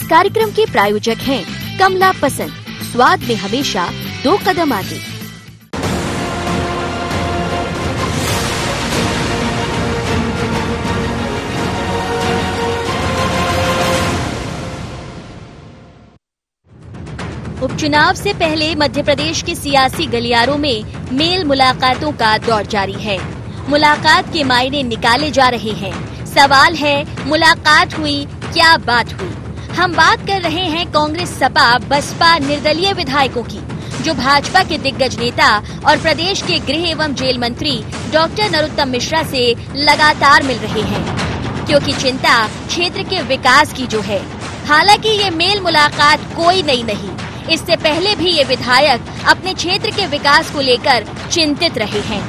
कार्यक्रम के प्रायोजक हैं कमला पसंद, स्वाद में हमेशा 2 कदम आगे। उपचुनाव से पहले मध्य प्रदेश के सियासी गलियारों में मेल मुलाकातों का दौर जारी है। मुलाकात के मायने निकाले जा रहे हैं। सवाल है, मुलाकात हुई, क्या बात हुई? हम बात कर रहे हैं कांग्रेस, सपा, बसपा निर्दलीय विधायकों की, जो भाजपा के दिग्गज नेता और प्रदेश के गृह एवं जेल मंत्री डॉक्टर नरोत्तम मिश्रा से लगातार मिल रहे हैं, क्योंकि चिंता क्षेत्र के विकास की जो है। हालांकि ये मेल मुलाकात कोई नई नहीं, इससे पहले भी ये विधायक अपने क्षेत्र के विकास को लेकर चिंतित रहे हैं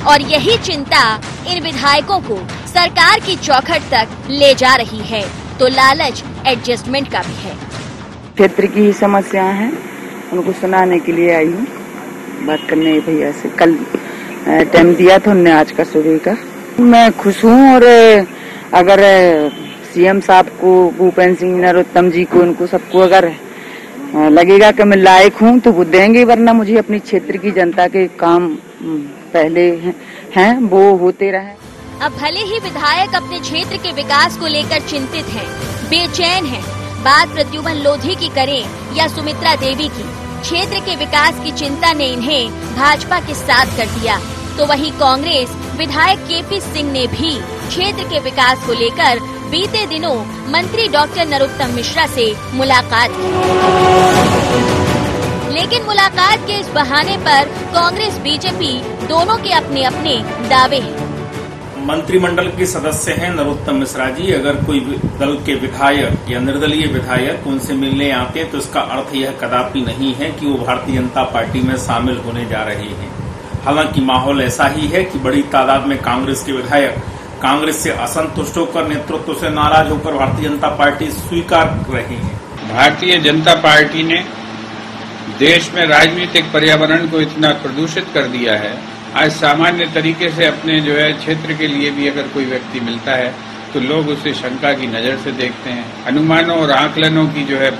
और यही चिंता इन विधायकों को सरकार की चौखट तक ले जा रही है, तो लालच एडजस्टमेंट का भी है। क्षेत्र की समस्याएं हैं, उनको सुनाने के लिए आई हूँ, बात करने भैया से। कल टाइम दिया था उन्होंने, आज का सुबह का। मैं खुश हूँ और अगर सीएम साहब को, भूपेंद्र सिंह, नरोत्तम जी को, उनको सबको अगर लगेगा कि मैं लायक हूँ तो वो देंगे, वरना मुझे अपनी क्षेत्र की जनता के काम पहले हैं वो होते रहे। अब भले ही विधायक अपने क्षेत्र के विकास को लेकर चिंतित हैं, बेचैन हैं, बात प्रद्युमन लोधी की करें या सुमित्रा देवी की, क्षेत्र के विकास की चिंता ने इन्हें भाजपा के साथ कर दिया। तो वहीं कांग्रेस विधायक केपी सिंह ने भी क्षेत्र के विकास को लेकर बीते दिनों मंत्री डॉक्टर नरोत्तम मिश्रा से मुलाकात की। लेकिन मुलाकात के इस बहाने पर कांग्रेस, बीजेपी दोनों के अपने अपने दावे हैं। मंत्रिमंडल के सदस्य हैं नरोत्तम मिश्रा जी। अगर कोई दल के विधायक या निर्दलीय विधायक उनसे मिलने आते हैं तो इसका अर्थ यह कदापि नहीं है कि वो भारतीय जनता पार्टी में शामिल होने जा रहे हैं। हालांकि माहौल ऐसा ही है कि बड़ी तादाद में कांग्रेस के विधायक कांग्रेस से असंतुष्ट होकर, नेतृत्व से नाराज होकर भारतीय जनता पार्टी स्वीकार कर रहे हैं। भारतीय जनता पार्टी ने देश में राजनीतिक पर्यावरण को इतना प्रदूषित कर दिया है, आज सामान्य तरीके से अपने जो है क्षेत्र के लिए भी अगर कोई व्यक्ति मिलता है तो लोग उसे शंका की नजर से देखते हैं। अनुमानों और आकलनों की जो है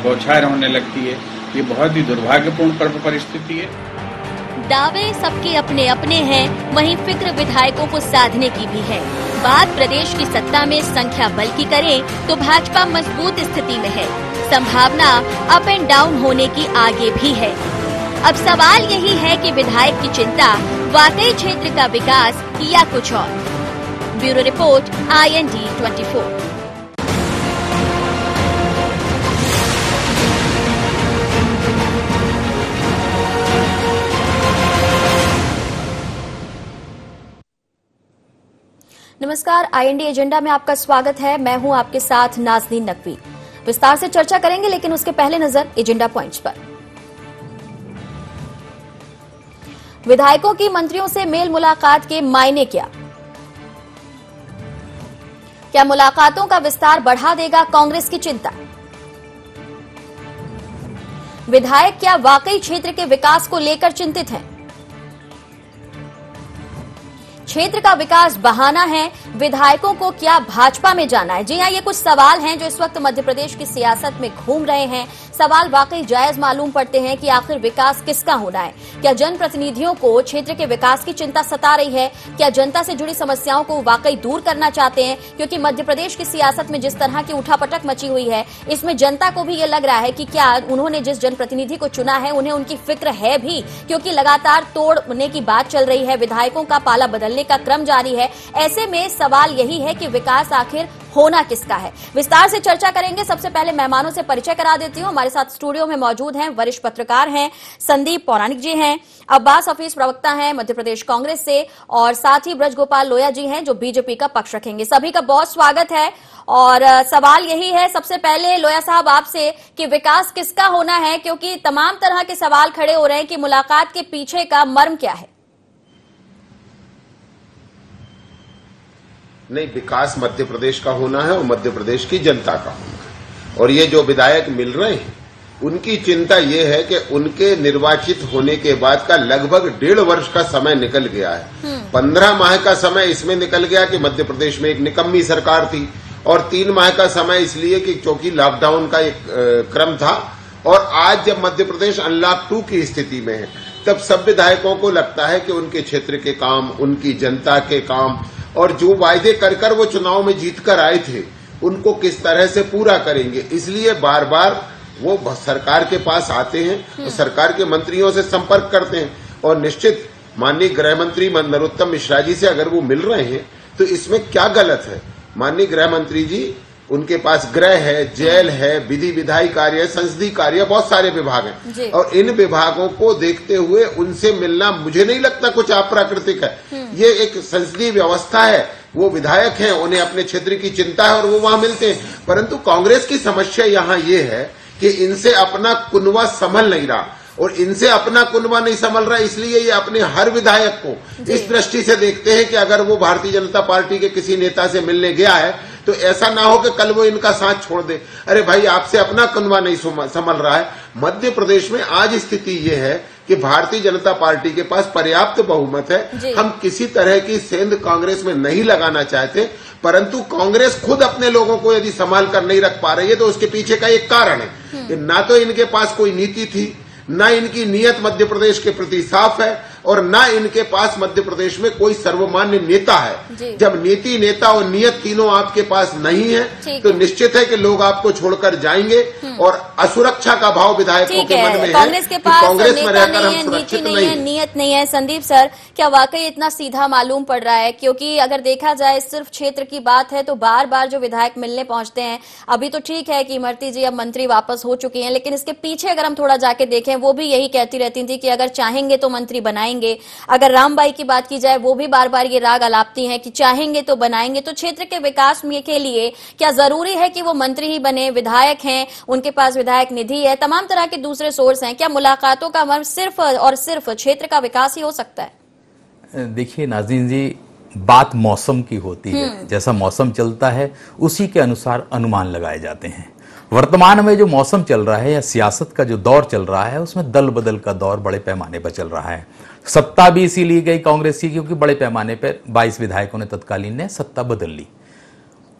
बौछार होने लगती है। ये बहुत ही दुर्भाग्यपूर्ण परिस्थिति है। दावे सबके अपने अपने हैं, वहीं फिक्र विधायकों को साधने की भी है। बात प्रदेश की सत्ता में संख्या बल की करें तो भाजपा मजबूत स्थिति में है, संभावना अप एंड डाउन होने की आगे भी है। अब सवाल यही है कि विधायक की चिंता वाकई क्षेत्र का विकास या कुछ और। Bureau report, IND 24। नमस्कार, IND एजेंडा में आपका स्वागत है। मैं हूं आपके साथ नाज़नीन नकवी। विस्तार से चर्चा करेंगे, लेकिन उसके पहले नजर एजेंडा पॉइंट्स पर। विधायकों की मंत्रियों से मेल मुलाकात के मायने क्या मुलाकातों का विस्तार बढ़ा देगा कांग्रेस की चिंता? विधायक क्या वाकई क्षेत्र के विकास को लेकर चिंतित हैं? क्षेत्र का विकास बहाना है, विधायकों को क्या भाजपा में जाना है? जी हां, ये कुछ सवाल हैं जो इस वक्त मध्य प्रदेश की सियासत में घूम रहे हैं। सवाल वाकई जायज मालूम पड़ते हैं कि आखिर विकास किसका होना है। क्या जनप्रतिनिधियों को क्षेत्र के विकास की चिंता सता रही है? क्या जनता से जुड़ी समस्याओं को वाकई दूर करना चाहते हैं? क्योंकि मध्य प्रदेश की सियासत में जिस तरह की उठापटक मची हुई है, इसमें जनता को भी ये लग रहा है कि क्या उन्होंने जिस जनप्रतिनिधि को चुना है उन्हें उनकी फिक्र है भी, क्योंकि लगातार तोड़ने की बात चल रही है, विधायकों का पाला बदलने का क्रम जारी है। ऐसे में सवाल यही है कि विकास आखिर होना किसका है? विस्तार से चर्चा करेंगे। सबसे पहले मेहमानों से परिचय करा देती हूँ। हमारे साथ स्टूडियो में मौजूद हैं वरिष्ठ पत्रकार हैं संदीप पौराणिक जी हैं, अब्बास हफीज प्रवक्ता हैं मध्य प्रदेश कांग्रेस से, और साथ ही ब्रजगोपाल लोया जी हैं जो बीजेपी का पक्ष रखेंगे। सभी का बहुत स्वागत है। और सवाल यही है सबसे पहले लोया साहब आपसे कि विकास किसका होना है, क्योंकि तमाम तरह के सवाल खड़े हो रहे हैं कि मुलाकात के पीछे का मर्म क्या है? नहीं, विकास मध्य प्रदेश का होना है और मध्य प्रदेश की जनता का होना है। और ये जो विधायक मिल रहे हैं उनकी चिंता ये है कि उनके निर्वाचित होने के बाद का लगभग 1.5 वर्ष का समय निकल गया है। 15 माह का समय इसमें निकल गया कि मध्य प्रदेश में एक निकम्मी सरकार थी, और 3 माह का समय इसलिए कि क्योंकि लॉकडाउन का एक क्रम था। और आज जब मध्य प्रदेश अनलॉक 2 की स्थिति में है, तब सब विधायकों को लगता है कि उनके क्षेत्र के काम, उनकी जनता के काम और जो वायदे कर वो चुनाव में जीत कर आए थे, उनको किस तरह से पूरा करेंगे। इसलिए बार बार वो सरकार के पास आते हैं और सरकार के मंत्रियों से संपर्क करते हैं। और निश्चित माननीय गृह मंत्री नरोत्तम मिश्रा जी से अगर वो मिल रहे हैं तो इसमें क्या गलत है। माननीय गृह मंत्री जी, उनके पास गृह है, जेल है, विधि विधायी कार्य, संसदीय कार्य, बहुत सारे विभाग हैं और इन विभागों को देखते हुए उनसे मिलना मुझे नहीं लगता कुछ अप्राकृतिक है। ये एक संसदीय व्यवस्था है, वो विधायक हैं, उन्हें अपने क्षेत्र की चिंता है और वो वहां मिलते हैं। परंतु कांग्रेस की समस्या यहाँ ये है कि इनसे अपना कुनवा संभल नहीं रहा और इनसे अपना कुनवा नहीं संभल रहा, इसलिए ये अपने हर विधायक को इस दृष्टि से देखते हैं कि अगर वो भारतीय जनता पार्टी के किसी नेता से मिलने गया है तो ऐसा ना हो कि कल वो इनका साथ छोड़ दे। अरे भाई, आपसे अपना कुनवा नहीं संभल रहा है। मध्य प्रदेश में आज स्थिति ये है कि भारतीय जनता पार्टी के पास पर्याप्त बहुमत है। हम किसी तरह की सेंध कांग्रेस में नहीं लगाना चाहते, परंतु कांग्रेस खुद अपने लोगों को यदि संभाल कर नहीं रख पा रही है तो उसके पीछे का एक कारण है कि ना तो इनके पास कोई नीति थी, ना इनकी नीयत मध्य प्रदेश के प्रति साफ है और ना इनके पास मध्य प्रदेश में कोई सर्वमान्य नेता है। जब नीति, नेता और नियत तीनों आपके पास नहीं है तो निश्चित है कि लोग आपको छोड़कर जाएंगे और असुरक्षा का भाव विधायकों के मन में कांग्रेस के पास कांग्रेस में रहकर नहीं हम है, सुरक्षित नीति नहीं है, नियत नहीं है। संदीप सर, क्या वाकई इतना सीधा मालूम पड़ रहा है? क्योंकि अगर देखा जाए सिर्फ क्षेत्र की बात है तो बार बार जो विधायक मिलने पहुंचते हैं, अभी तो ठीक है कि इमरती जी अब मंत्री वापस हो चुकी हैं, लेकिन इसके पीछे अगर हम थोड़ा जाके देखें, वो भी यही कहती रहती थी कि अगर चाहेंगे तो मंत्री बनाएंगे। अगर रामबाई की बात की जाए, वो भी बार बार ये राग अलापती हैं कि चाहेंगे तो बनाएंगे। तो क्षेत्र के विकास के लिए क्या जरूरी है कि वो मंत्री ही बने? विधायक हैं, उनके पास विधायक निधि है, तमाम तरह के दूसरे सोर्स हैं। क्या मुलाकातों का मर्म सिर्फ और सिर्फ क्षेत्र का विकास ही हो सकता है? देखिए नाज़रीन जी, बात मौसम की होती है। जैसा मौसम चलता है उसी के अनुसार अनुमान लगाए जाते हैं। वर्तमान में जो मौसम चल रहा है या सियासत का जो दौर चल रहा है, उसमें दल बदल का दौर बड़े पैमाने पर चल रहा है। सत्ता भी इसीलिए गई कांग्रेस की क्योंकि बड़े पैमाने पर 22 विधायकों ने तत्कालीन ने सत्ता बदल ली।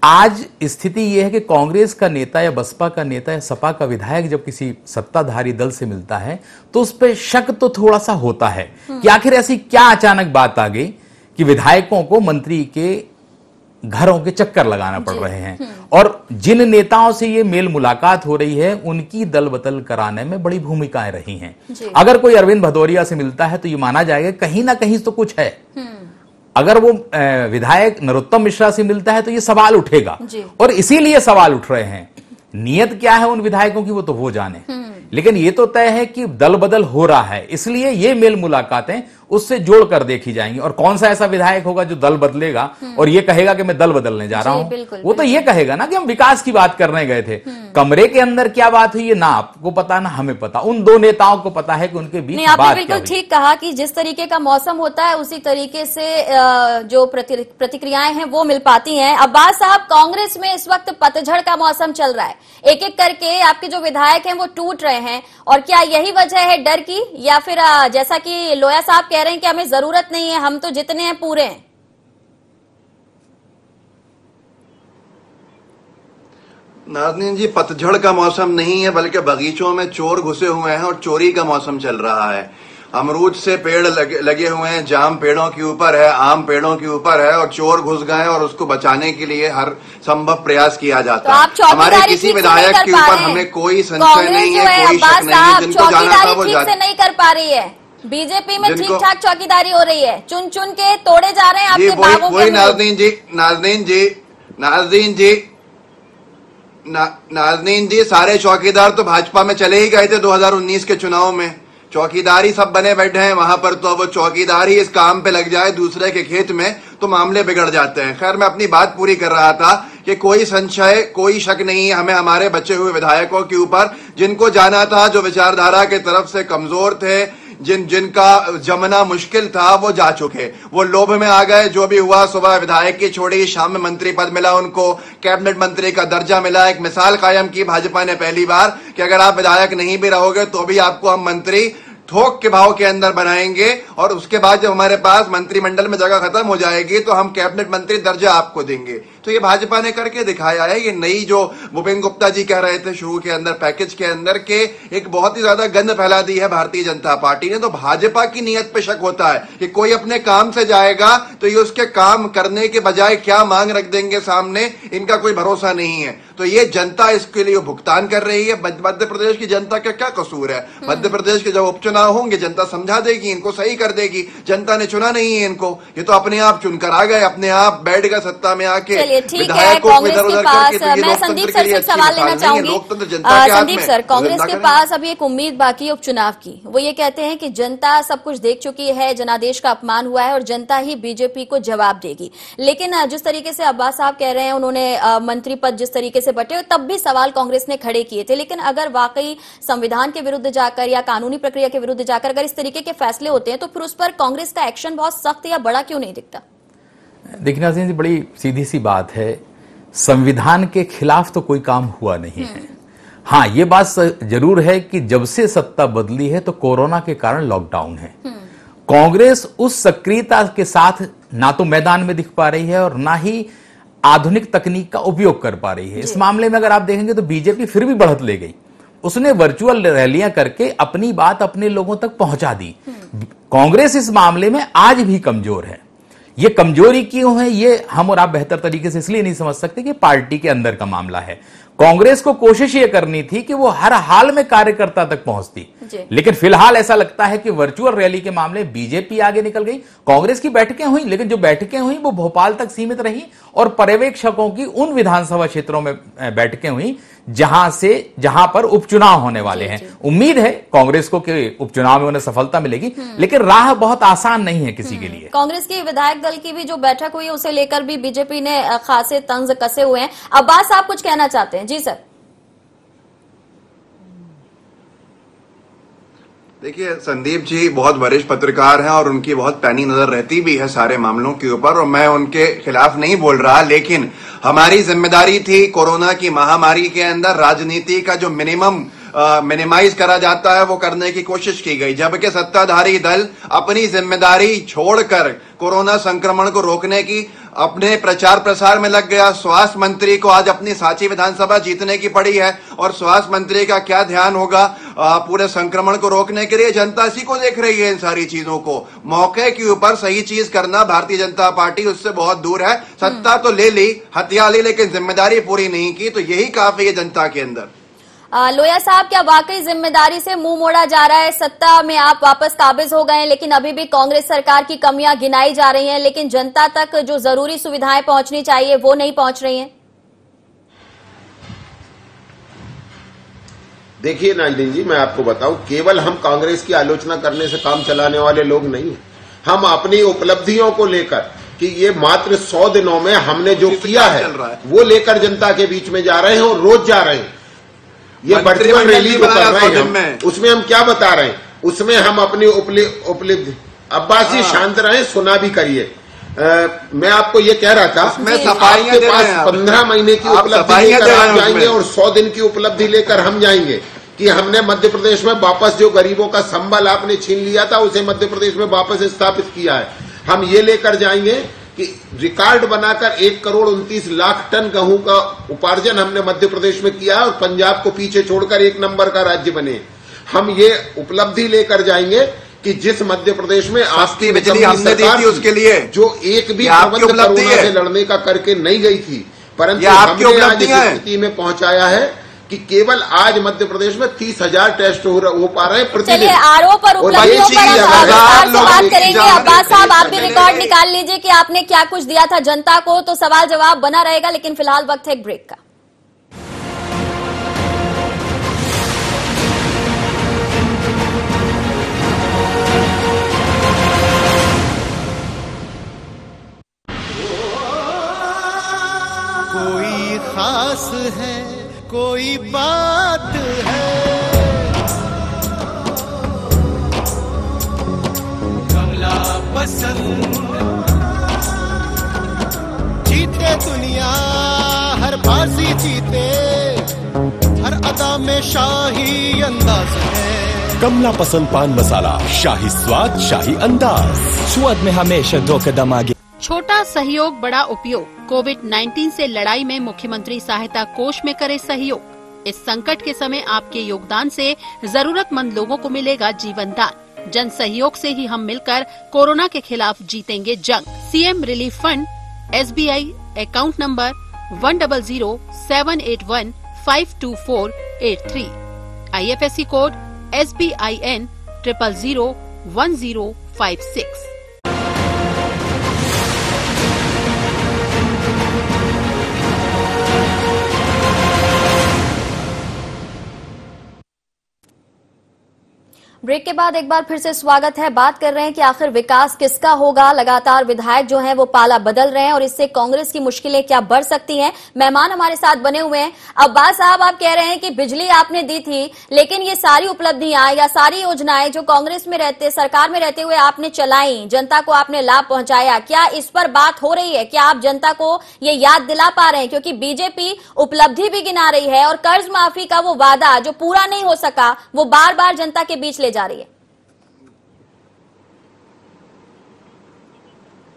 आज स्थिति यह है कि कांग्रेस का नेता या बसपा का नेता या सपा का विधायक जब किसी सत्ताधारी दल से मिलता है तो उस पर शक तो थोड़ा सा होता है कि आखिर ऐसी क्या अचानक बात आ गई कि विधायकों को मंत्री के घरों के चक्कर लगाना पड़ रहे हैं। और जिन नेताओं से ये मेल मुलाकात हो रही है उनकी दल बदल कराने में बड़ी भूमिकाएं रही हैं। अगर कोई अरविंद भदौरिया से मिलता है तो ये माना जाएगा कहीं ना कहीं तो कुछ है। अगर वो विधायक नरोत्तम मिश्रा से मिलता है तो ये सवाल उठेगा और इसीलिए सवाल उठ रहे हैं। नियत क्या है उन विधायकों की वो तो वो जाने, लेकिन ये तो तय है कि दल बदल हो रहा है, इसलिए ये मेल मुलाकातें उससे जोड़कर देखी जाएंगी। और कौन सा ऐसा विधायक होगा जो दल बदलेगा और ये कहेगा कि मैं दल बदलने जा रहा हूं? वो तो ये कहेगा ना कि हम विकास की बात करने गए थे। कमरे के अंदर क्या बात हुई है ना आपको पता ना हमें पता, उन दो नेताओं को पता है कि उनके बीच बात क्या हुई। बिल्कुल ठीक कहा कि जिस तरीके का मौसम होता है उसी तरीके से जो प्रतिक्रियाएं हैं वो मिल पाती हैं। अब्बास साहब, कांग्रेस में इस वक्त पतझड़ का मौसम चल रहा है, एक एक करके आपके जो विधायक हैं वो टूट रहे हैं, और क्या यही वजह है डर की, या फिर जैसा कि लोया साहब कह रहे हैं कि हमें जरूरत नहीं है, हम तो जितने हैं पूरे हैं? नाज़रीन जी, पतझड़ का मौसम नहीं है बल्कि बगीचों में चोर घुसे हुए हैं और चोरी का मौसम चल रहा है। अमरूद से पेड़ लगे हुए हैं, जाम पेड़ों के ऊपर है, आम पेड़ों के ऊपर है और चोर घुस गए और उसको बचाने के लिए हर संभव प्रयास किया जाता है। तो हमारे किसी विधायक के ऊपर हमें कोई संशय नहीं है, कोई शक नहीं है। जिनको जाना था वो नहीं कर पा रही है। बीजेपी में ठीक ठाक चौकीदारी हो रही है, चुन चुन के तोड़े जा रहे हैं आपके बागों के। नाज़रीन जी, सारे चौकीदार तो भाजपा में चले ही गए थे 2019 के चुनाव में। चौकीदारी सब बने बैठे हैं वहां पर, तो वो चौकीदारी इस काम पे लग जाए दूसरे के खेत में तो मामले बिगड़ जाते हैं। खैर, मैं अपनी बात पूरी कर रहा था कि कोई संशय, कोई शक नहीं है हमें हमारे बचे हुए विधायकों के ऊपर। जिनको जाना था, जो विचारधारा के तरफ से कमजोर थे, जिनका जमना मुश्किल था, वो जा चुके। वो लोभ में आ गए। जो भी हुआ, सुबह विधायक की छोड़ी, शाम में मंत्री पद मिला, उनको कैबिनेट मंत्री का दर्जा मिला। एक मिसाल कायम की भाजपा ने पहली बार कि अगर आप विधायक नहीं भी रहोगे तो भी आपको हम मंत्री थोक के भाव के अंदर बनाएंगे और उसके बाद जब हमारे पास मंत्रिमंडल में जगह खत्म हो जाएगी तो हम कैबिनेट मंत्री दर्जा आपको देंगे। तो ये भाजपा ने करके दिखाया है। ये नई जो भूपेंद्र गुप्ता जी कह रहे थे शुरू के अंदर पैकेज के अंदर के एक बहुत ही ज्यादा गंध फैला दी है भारतीय जनता पार्टी ने। तो भाजपा की नीयत पे शक होता है कि कोई अपने काम से जाएगा तो ये उसके काम करने के बजाय क्या मांग रख देंगे सामने, इनका कोई भरोसा नहीं है। तो ये जनता इसके लिए भुगतान कर रही है। मध्य प्रदेश की जनता का क्या कसूर है? मध्य प्रदेश के जब उपचुनाव होंगे जनता समझा देगी, इनको सही कर देगी। जनता ने चुना नहीं है इनको, ये तो अपने आप चुनकर आ गए, अपने आप बैठ गए सत्ता में आके। ठीक है, कांग्रेस के पास मैं संदीप सर से सवाल लेना चाहूंगी। संदीप सर, कांग्रेस के पास अभी एक उम्मीद बाकी है उपचुनाव की। वो ये कहते हैं कि जनता सब कुछ देख चुकी है, जनादेश का अपमान हुआ है और जनता ही बीजेपी को जवाब देगी। लेकिन जिस तरीके से अब्बास साहब कह रहे हैं, उन्होंने मंत्री पद जिस तरीके से बटे, तब भी सवाल कांग्रेस ने खड़े किए थे। लेकिन अगर वाकई संविधान के विरुद्ध जाकर या कानूनी प्रक्रिया के विरुद्ध जाकर अगर इस तरीके के फैसले होते हैं तो फिर उस पर कांग्रेस का एक्शन बहुत सख्त या बड़ा क्यों नहीं दिखता? देखिए नाज़रीन जी, बड़ी सीधी सी बात है, संविधान के खिलाफ तो कोई काम हुआ नहीं है। हाँ, ये बात जरूर है कि जब से सत्ता बदली है तो कोरोना के कारण लॉकडाउन है। कांग्रेस उस सक्रियता के साथ ना तो मैदान में दिख पा रही है और ना ही आधुनिक तकनीक का उपयोग कर पा रही है। इस मामले में अगर आप देखेंगे तो बीजेपी फिर भी बढ़त ले गई। उसने वर्चुअल रैलियां करके अपनी बात अपने लोगों तक पहुंचा दी। कांग्रेस इस मामले में आज भी कमजोर है। ये कमजोरी क्यों है, ये हम और आप बेहतर तरीके से इसलिए नहीं समझ सकते कि पार्टी के अंदर का मामला है। कांग्रेस को कोशिश ये करनी थी कि वो हर हाल में कार्यकर्ता तक पहुंचती, लेकिन फिलहाल ऐसा लगता है कि वर्चुअल रैली के मामले बीजेपी आगे निकल गई। कांग्रेस की बैठकें हुई, लेकिन जो बैठकें हुई वो भोपाल तक सीमित रही और पर्यवेक्षकों की उन विधानसभा क्षेत्रों में बैठकें हुई जहां पर उपचुनाव होने वाले हैं। उम्मीद है कांग्रेस को कि उपचुनाव में उन्हें सफलता मिलेगी, लेकिन राह बहुत आसान नहीं है किसी के लिए। कांग्रेस की विधायक दल की भी जो बैठक हुई उसे लेकर भी बीजेपी ने खासे तंज कसे हुए हैं। अब्बास साहब कुछ कहना चाहते हैं? जी सर। देखिए, संदीप जी बहुत वरिष्ठ पत्रकार हैं और उनकी बहुत पैनी नजर रहती भी है सारे मामलों के ऊपर, और मैं उनके खिलाफ नहीं बोल रहा, लेकिन हमारी जिम्मेदारी थी कोरोना की महामारी के अंदर राजनीति का जो मिनिमाइज करा जाता है वो करने की कोशिश की गई, जबकि सत्ताधारी दल अपनी जिम्मेदारी छोड़कर कोरोना संक्रमण को रोकने की अपने प्रचार प्रसार में लग गया। स्वास्थ्य मंत्री को आज अपनी सांची विधानसभा जीतने की पड़ी है और स्वास्थ्य मंत्री का क्या ध्यान होगा पूरे संक्रमण को रोकने के लिए? जनता इसी को देख रही है, इन सारी चीजों को। मौके के ऊपर सही चीज करना भारतीय जनता पार्टी उससे बहुत दूर है। सत्ता तो ले ली, हथियार ली, लेकिन जिम्मेदारी पूरी नहीं की, तो यही काफी है जनता के अंदर। लोया साहब, क्या वाकई जिम्मेदारी से मुंह मोड़ा जा रहा है? सत्ता में आप वापस काबिज हो गए, लेकिन अभी भी कांग्रेस सरकार की कमियां गिनाई जा रही हैं, लेकिन जनता तक जो जरूरी सुविधाएं पहुंचनी चाहिए वो नहीं पहुंच रही हैं। देखिए नाज़रीन जी, मैं आपको बताऊं, केवल हम कांग्रेस की आलोचना करने से काम चलाने वाले लोग नहीं हैं। हम अपनी उपलब्धियों को लेकर कि ये मात्र 100 दिनों में हमने जो किया है वो लेकर जनता के बीच में जा रहे हैं और रोज जा रहे हैं। ये वर्चुअल रैली जो कर रहे हैं उसमें हम क्या बता रहे हैं? उसमें हम अपनी उपलब्धि, अब्बास जी शांत रहें, सुना भी करिए। मैं आपको ये कह रहा था, आपके पास 15 महीने की उपलब्धि लेकर आप जाएंगे और 100 दिन की उपलब्धि लेकर हम जाएंगे कि हमने मध्य प्रदेश में वापस जो गरीबों का संबल आपने छीन लिया था उसे मध्य प्रदेश में वापस स्थापित किया है। हम ये लेकर जाएंगे कि रिकॉर्ड बनाकर 1,29,00,000 टन गेहूं का उपार्जन हमने मध्य प्रदेश में किया है और पंजाब को पीछे छोड़कर 1 नंबर का राज्य बने। हम ये उपलब्धि लेकर जाएंगे कि जिस मध्य प्रदेश में आपकी बिजली हमने दी थी उसके लिए जो एक भी प्रबंध कोरोना से लड़ने का करके नहीं गई थी, परंतु हमने आज इस स्थिति में पहुंचाया है कि केवल आज मध्य प्रदेश में 30,000 टेस्ट हो पा रहे हैं प्रतिदिन। चलिए, आरोप और उपलब्धियों पर हम बात करेंगे। अब्बास साहब, आप भी रिकॉर्ड निकाल लीजिए कि आपने क्या कुछ दिया था जनता को, तो सवाल जवाब बना रहेगा, लेकिन फिलहाल वक्त है एक ब्रेक का। कोई खास है, कोई बात है, कमला पसंद, जीते दुनिया हर बाजी जीते, हर अदा में शाही अंदाज है। कमला पसंद पान मसाला, शाही स्वाद, शाही अंदाज, स्वाद में हमेशा 2 कदम आगे। छोटा सहयोग बड़ा उपयोग। कोविड-19 से लड़ाई में मुख्यमंत्री सहायता कोष में करे सहयोग। इस संकट के समय आपके योगदान से जरूरतमंद लोगों को मिलेगा जीवन दान। जन सहयोग से ही हम मिलकर कोरोना के खिलाफ जीतेंगे जंग। CM relief fund, SBI account number 100-781-52483, IFSC code SBIN 0001056। Break के बाद एक बार फिर से स्वागत है। बात कर रहे हैं कि आखिर विकास किसका होगा। लगातार विधायक जो हैं वो पाला बदल रहे हैं और इससे कांग्रेस की मुश्किलें क्या बढ़ सकती हैं। मेहमान हमारे साथ बने हुए हैं। अब्बास साहब, आप कह रहे हैं कि बिजली आपने दी थी, लेकिन ये सारी उपलब्धियां या सारी योजनाएं जो कांग्रेस में रहते, सरकार में रहते हुए आपने चलाई, जनता को आपने लाभ पहुंचाया, क्या इस पर बात हो रही है? क्या आप जनता को ये याद दिला पा रहे हैं? क्योंकि बीजेपी उपलब्धि भी गिना रही है और कर्ज माफी का वो वादा जो पूरा नहीं हो सका वो बार बार जनता के बीच ले जा रही है।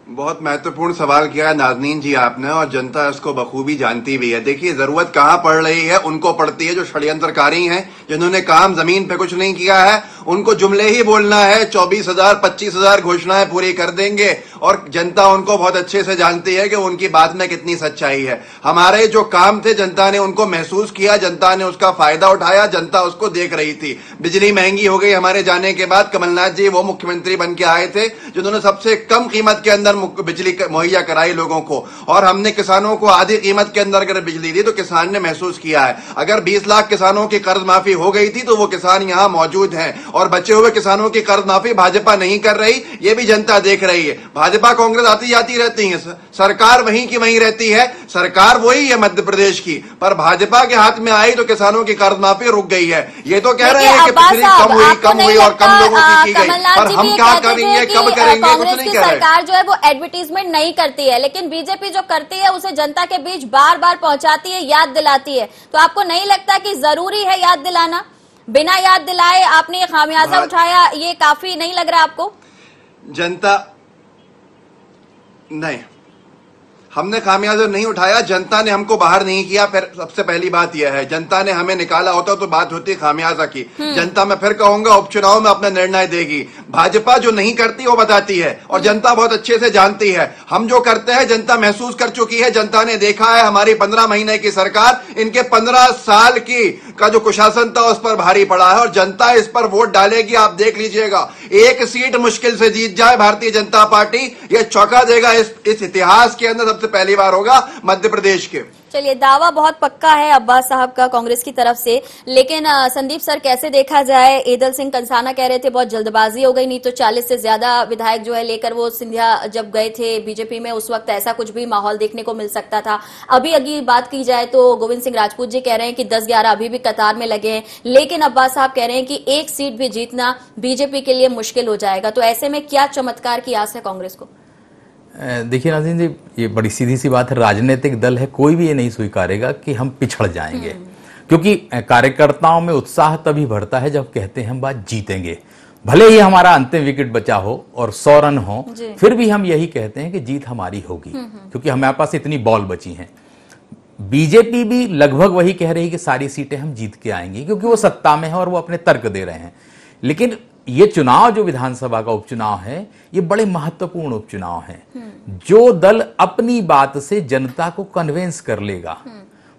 बहुत महत्वपूर्ण सवाल किया है नाज़नीन जी आपने, और जनता इसको बखूबी जानती भी है। देखिए, जरूरत कहां पड़ रही है, उनको पड़ती है जो षड्यंत्रकारी हैं, जिन्होंने काम जमीन पे कुछ नहीं किया है। उनको जुमले ही बोलना है, 24,000 25,000 घोषणाएं पूरी कर देंगे, और जनता उनको बहुत अच्छे से जानती है कि उनकी बात में कितनी सच्चाई है। हमारे जो काम थे जनता ने उनको महसूस किया, जनता ने उसका फायदा उठाया, जनता उसको देख रही थी। बिजली महंगी हो गई हमारे जाने के बाद। कमलनाथ जी वो मुख्यमंत्री बन के आए थे जिन्होंने सबसे कम कीमत के अंदर बिजली मुहैया कराई लोगों को, और हमने किसानों को आधी कीमत के अंदर अगर बिजली दी तो किसान ने महसूस किया है। अगर 20 लाख किसानों की कर्ज माफी हो गई थी तो वो किसान यहां मौजूद हैं, और बचे हुए किसानों की कर्ज माफी भाजपा नहीं कर रही, ये भी जनता देख रही है। भाजपा कांग्रेस आती जाती रहती है, सरकार वहीं की वहीं रहती है, सरकार वही है मध्य प्रदेश की, पर भाजपा के हाथ में आई तो किसानों की कर्ज माफी रुक गई है। ये तो कह रहे हैं कि पिछली कम हुई और कम लोगों की गई, पर हम क्या करेंगे, कब करेंगे, कुछ नहीं कह रहे। सरकार जो है वो एडवर्टीजमेंट नहीं करती है, लेकिन बीजेपी जो करती है उसे जनता के बीच बार बार पहुंचाती है, याद दिलाती है। तो आपको नहीं लगता कि जरूरी है याद दिलाना? बिना याद दिलाए आपने ये खामियाजा उठाया, ये काफी नहीं लग रहा आपको? जनता नहीं, हमने खामियाजा नहीं उठाया, जनता ने हमको बाहर नहीं किया। फिर सबसे पहली बात यह है, जनता ने हमें निकाला होता तो बात होती खामियाजा की। जनता, मैं फिर कहूंगा, उपचुनाव में अपना निर्णय देगी। भाजपा जो नहीं करती वो बताती है, और जनता बहुत अच्छे से जानती है। हम जो करते हैं जनता महसूस कर चुकी है, जनता ने देखा है। हमारी 15 महीने की सरकार, इनके 15 साल की का जो कुशासन था उस पर भारी पड़ा है, और जनता इस पर वोट डालेगी। आप देख लीजिएगा, 1 सीट मुश्किल से जीत जाए भारतीय जनता पार्टी, ये चौंका देगा। इस इतिहास के अंदर सबसे पहली बार होगा मध्य प्रदेश के। चलिए, दावा बहुत पक्का है अब्बास साहब का कांग्रेस की तरफ से, लेकिन संदीप सर कैसे देखा जाए? ईदल सिंह कंसाना कह रहे थे बहुत जल्दबाजी हो गई, नहीं तो 40 से ज्यादा विधायक जो है लेकर वो सिंधिया जब गए थे बीजेपी में, उस वक्त ऐसा कुछ भी माहौल देखने को मिल सकता था। अभी बात की जाए तो गोविंद सिंह राजपूत जी कह रहे हैं कि 10-11 अभी भी कतार में लगे हैं, लेकिन अब्बास साहब कह रहे हैं कि 1 सीट भी जीतना बीजेपी के लिए मुश्किल हो जाएगा। तो ऐसे में क्या चमत्कार की आस है कांग्रेस को? देखिए नाज़रीन जी, ये बड़ी सीधी सी बात है, राजनीतिक दल है, कोई भी ये नहीं स्वीकारेगा कि हम पिछड़ जाएंगे, क्योंकि कार्यकर्ताओं में उत्साह तभी बढ़ता है जब कहते हैं हम बात जीतेंगे। भले ही हमारा अंतिम विकेट बचा हो और 100 रन हो, फिर भी हम यही कहते हैं कि जीत हमारी होगी, क्योंकि हमारे पास इतनी बॉल बची हैं। बीजेपी भी लगभग वही कह रही है कि सारी सीटें हम जीत के आएंगी, क्योंकि वो सत्ता में है और वो अपने तर्क दे रहे हैं। लेकिन ये चुनाव जो विधानसभा का उपचुनाव है, ये बड़े महत्वपूर्ण उपचुनाव है। जो दल अपनी बात से जनता को कन्वेंस कर लेगा,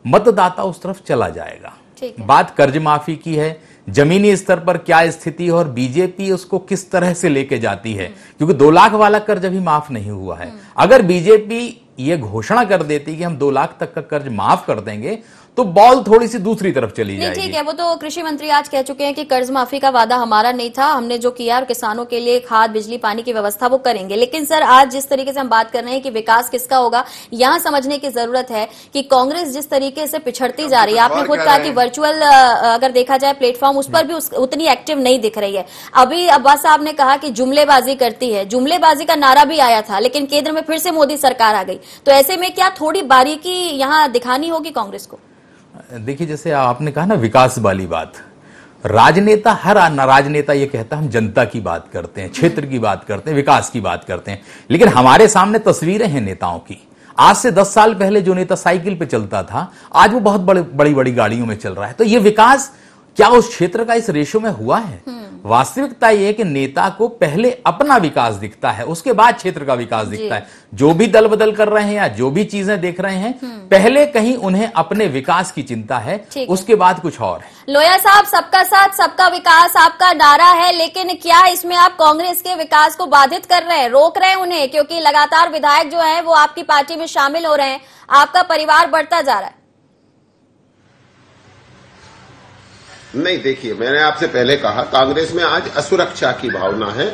मतदाता उस तरफ चला जाएगा। बात कर्ज माफी की है, जमीनी स्तर पर क्या स्थिति है और बीजेपी उसको किस तरह से लेके जाती है, क्योंकि 2 लाख वाला कर्ज अभी माफ नहीं हुआ है। अगर बीजेपी ये घोषणा कर देती कि हम 2 लाख तक का कर्ज माफ कर देंगे, तो बॉल थोड़ी सी दूसरी तरफ चली जाएगी। ठीक है, वो तो कृषि मंत्री आज कह चुके हैं कि कर्ज माफी का वादा हमारा नहीं था, हमने जो किया और किसानों के लिए खाद, बिजली, पानी की व्यवस्था वो करेंगे। लेकिन सर, आज जिस तरीके से हम बात कर रहे हैं कि विकास किसका होगा, यहाँ समझने की जरूरत है कि कांग्रेस जिस तरीके से पिछड़ती जा रही है। आपने खुद कहा कि वर्चुअल अगर देखा जाए प्लेटफॉर्म, उस पर भी उतनी एक्टिव नहीं दिख रही है। अभी अब्बास साहब ने कहा कि जुमलेबाजी करती है, जुमलेबाजी का नारा भी आया था, लेकिन केंद्र में फिर से मोदी सरकार आ गई। तो ऐसे में क्या थोड़ी बारीकी यहाँ दिखानी होगी कांग्रेस को? देखिए, जैसे आपने कहा ना विकास वाली बात, राजनेता, हर राजनेता ये कहता है हम जनता की बात करते हैं, क्षेत्र की बात करते हैं, विकास की बात करते हैं, लेकिन हमारे सामने तस्वीरें हैं नेताओं की। आज से 10 साल पहले जो नेता साइकिल पे चलता था, आज वो बहुत बड़ी बड़ी गाड़ियों में चल रहा है। तो ये विकास क्या उस क्षेत्र का इस रेशो में हुआ है? वास्तविकता यह है कि नेता को पहले अपना विकास दिखता है, उसके बाद क्षेत्र का विकास दिखता है। जो भी दल बदल कर रहे हैं या जो भी चीजें देख रहे हैं, पहले कहीं उन्हें अपने विकास की चिंता है, उसके बाद कुछ और है। लोया साहब, सबका साथ सबका विकास आपका नारा है, लेकिन क्या इसमें आप कांग्रेस के विकास को बाधित कर रहे हैं, रोक रहे हैं उन्हें? क्योंकि लगातार विधायक जो है वो आपकी पार्टी में शामिल हो रहे हैं, आपका परिवार बढ़ता जा रहा है। नहीं, देखिए, मैंने आपसे पहले कहा कांग्रेस में आज असुरक्षा की भावना है।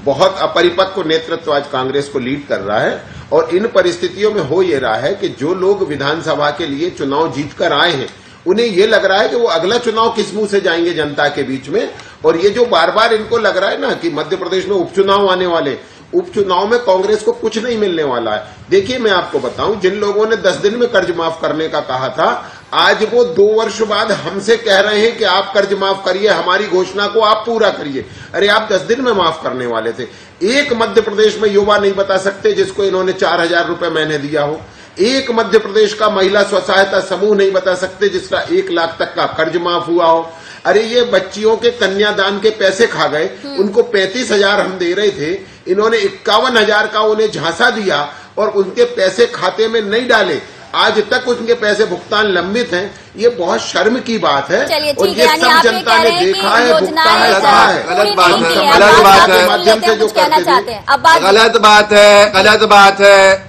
बहुत अपरिपक्व नेतृत्व आज कांग्रेस को लीड कर रहा है और इन परिस्थितियों में हो ये रहा है कि जो लोग विधानसभा के लिए चुनाव जीतकर आए हैं, उन्हें ये लग रहा है कि वो अगला चुनाव किस मुंह से जाएंगे जनता के बीच में। और ये जो बार बार इनको लग रहा है ना कि मध्य प्रदेश में उपचुनाव आने वाले, उपचुनाव में कांग्रेस को कुछ नहीं मिलने वाला है। देखिए, मैं आपको बताऊं, जिन लोगों ने 10 दिन में कर्ज माफ करने का कहा था, आज वो 2 वर्ष बाद हमसे कह रहे हैं कि आप कर्ज माफ करिए, हमारी घोषणा को आप पूरा करिए। अरे आप 10 दिन में माफ करने वाले थे। एक मध्य प्रदेश में युवा नहीं बता सकते जिसको इन्होंने 4000 रुपए महीने दिया हो। एक मध्य प्रदेश का महिला स्व सहायता समूह नहीं बता सकते जिसका 1 लाख तक का कर्ज माफ हुआ हो। अरे ये बच्चियों के कन्यादान के पैसे खा गए, उनको 35,000 हम दे रहे थे, इन्होंने 51,000 का उन्हें झांसा दिया और उनके पैसे खाते में नहीं डाले। आज तक उनके पैसे भुगतान लंबित हैं। ये बहुत शर्म की बात है। और ये सब जनता ने देखा है, भुगता है, कहा है। गलत बात है, गलत बात है, माध्यम से जो कहना चाहते हैं, गलत बात है, गलत बात है।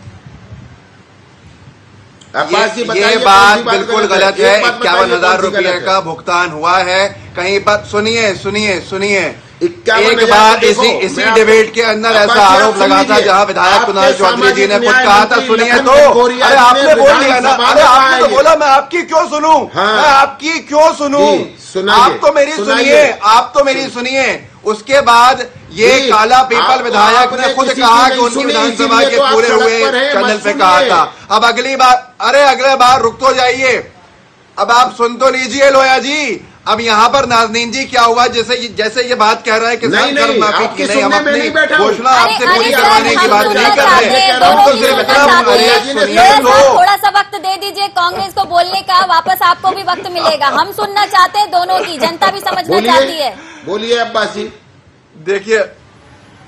ये बात बिल्कुल गलत है। 51,000 रुपये का भुगतान हुआ है कहीं पर। सुनिए, एक बार इसी डिबेट के अंदर ऐसा आरोप लगा था जहां विधायक कुणाल चौधरी जी ने खुद कहा था, सुनिए तो, अरे आपने बोल दिया ना, अरे आपने तो बोला, मैं आपकी क्यों सुनूं, मैं आपकी क्यों सुनूं? आप तो मेरी सुनिए। उसके बाद ये काला पीपल विधायक ने खुद कहा कि उनकी विधानसभा के पूरे हुए चैनल पे कहा था। अब अगले बार रुक तो जाइए, अब आप सुन तो लीजिए लोया जी। अब यहाँ पर नाज़नीन जी क्या हुआ, जैसे ये बात कह रहे हैं कि कर्ज माफी की नहीं, हम अपनी घोषणा आपसे पूरी करवाने की बात नहीं कर रहे, हम तो सिर्फ थोड़ा सा वक्त दे दीजिए कांग्रेस को बोलने का, वापस आपको भी वक्त मिलेगा। हम सुनना चाहते हैं दोनों की, जनता भी समझना चाहती है। बोलिए अब्बासी, देखिए,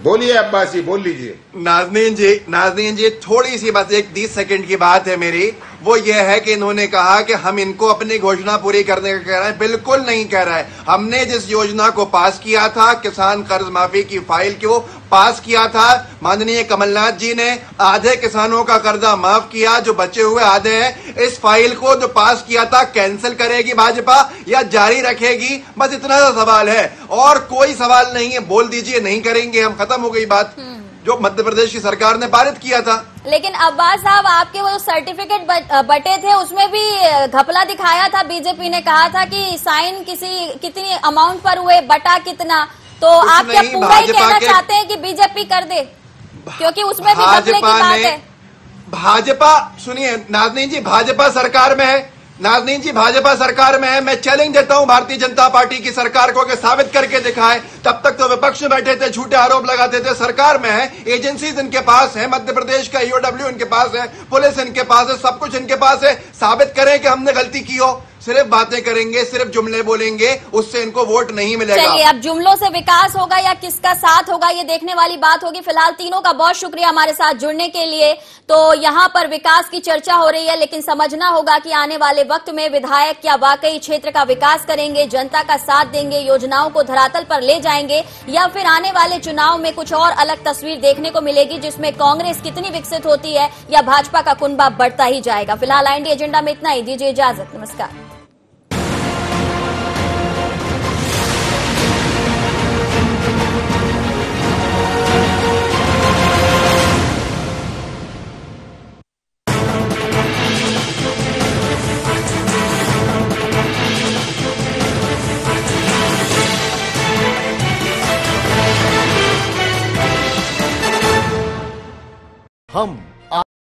बोलिए अब्बासी, बोल लीजिए। नाज़नीन जी थोड़ी सी बस 20 सेकंड की बात है मेरी। वो ये है कि इन्होंने कहा कि हम इनको अपनी घोषणा पूरी करने का कह रहे हैं। बिल्कुल नहीं कह रहा है। हमने जिस योजना को पास किया था, किसान कर्ज माफी की फाइल को पास किया था, माननीय कमलनाथ जी ने आधे किसानों का कर्जा माफ किया, जो बचे हुए आधे हैं, इस फाइल को जो पास किया था कैंसिल करेगी भाजपा या जारी रखेगी? बस इतना सा सवाल है और कोई सवाल नहीं है। बोल दीजिए नहीं करेंगे हम, खत्म हो गई बात, जो मध्य प्रदेश की सरकार ने पारित किया था। लेकिन अब्बास साहब, आपके वो सर्टिफिकेट बटे थे, उसमें भी घपला दिखाया था। बीजेपी ने कहा था कि साइन कितनी अमाउंट पर हुए, बटा कितना। तो आप क्या पूरा ही कहना चाहते हैं कि बीजेपी कर दे, क्योंकि उसमें भी घपले की बात है? भाजपा, सुनिए नाज़नीन जी, भाजपा सरकार में है। नाज़नीन जी भाजपा सरकार में है। मैं चैलेंज देता हूं भारतीय जनता पार्टी की सरकार को कि साबित करके दिखाए। तब तक तो विपक्ष में बैठे थे, झूठे आरोप लगाते थे। सरकार में है, एजेंसीज इनके पास है, मध्य प्रदेश का ईओडब्ल्यू इनके पास है, पुलिस इनके पास है, सब कुछ इनके पास है। साबित करें कि हमने गलती की हो। सिर्फ बातें करेंगे, सिर्फ जुमले बोलेंगे, उससे इनको वोट नहीं मिलेगा। चलिए, अब जुमलों से विकास होगा या किसका साथ होगा, ये देखने वाली बात होगी। फिलहाल तीनों का बहुत शुक्रिया हमारे साथ जुड़ने के लिए। तो यहाँ पर विकास की चर्चा हो रही है, लेकिन समझना होगा कि आने वाले वक्त में विधायक क्या वाकई क्षेत्र का विकास करेंगे, जनता का साथ देंगे, योजनाओं को धरातल पर ले जाएंगे, या फिर आने वाले चुनाव में कुछ और अलग तस्वीर देखने को मिलेगी, जिसमें कांग्रेस कितनी विकसित होती है या भाजपा का कुनबा बढ़ता ही जाएगा। फिलहाल IND एजेंडा में इतना ही। दीजिए इजाजत, नमस्कार। हम